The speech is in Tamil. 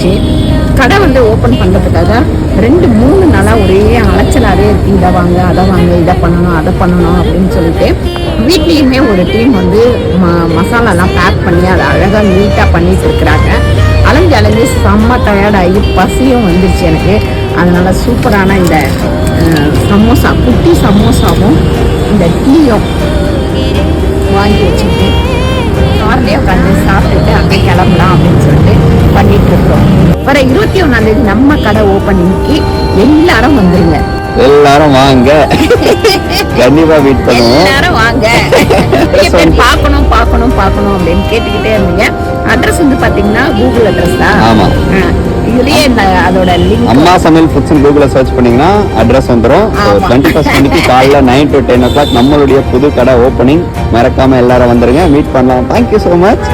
ஆயிடுச்சு. கடை வந்து ஓப்பன் பண்ணுறதுக்காக 2-3 நாளாக ஒரே அலைச்சலாகவே இருக்குது. இதை வாங்க அதை வாங்க இதை பண்ணணும் அதை பண்ணணும் அப்படின்னு சொல்லிட்டு வீட்லேயுமே ஒரு டீம் வந்து மசாலாலாம் பேக் பண்ணி அதை அழகாக நீட்டாக பண்ணிட்டு இருக்கிறாங்க. அலைஞ்சு செம்ம டயர்டாகி பசியும் வந்துருச்சு எனக்கு. அதனால் சூப்பரான இந்த சமோசா, குட்டி சமோசாவும் இந்த டீயும் வாங்கி வச்சுட்டு கார்லேயே உட்காந்து சாப்பிட்டுட்டு அப்படியே கிளம்பலாம் அப்படின்னு சொல்லிட்டு பண்ணிட்டு இருக்கிறோம். வர 21ஆம் தேதி நம்ம கடை ஓப்பனிங்க்கு எல்லாரும் வந்துருங்க. எல்லாரும் வாங்க, கண்டிப்பா வெயிட் பண்ணுவோம். எல்லாரும் வாங்க. பார்க்கணும் பார்க்கணும் பார்க்கணும் அப்படின்னு கேட்டுக்கிட்டே இருந்தீங்க. அட்ரஸ் வந்து பாத்தீங்கன்னா கூகுள் அட்ரஸ் தான். ஆமா, இதுலயே அதோட லிங்க் அம்மா சமையல் ஃபுட்ஸ் கூகுள்ல சர்ச் பண்ணீங்கன்னா அட்ரஸ் வந்துடும். 21st அன்னைக்கு காலைல 9 to 10 o'clock நம்மளுடைய புது கடை ஓப்பனிங். மறக்காம எல்லாரும் வந்துருங்க, மீட் பண்ணலாம். Thank you so much.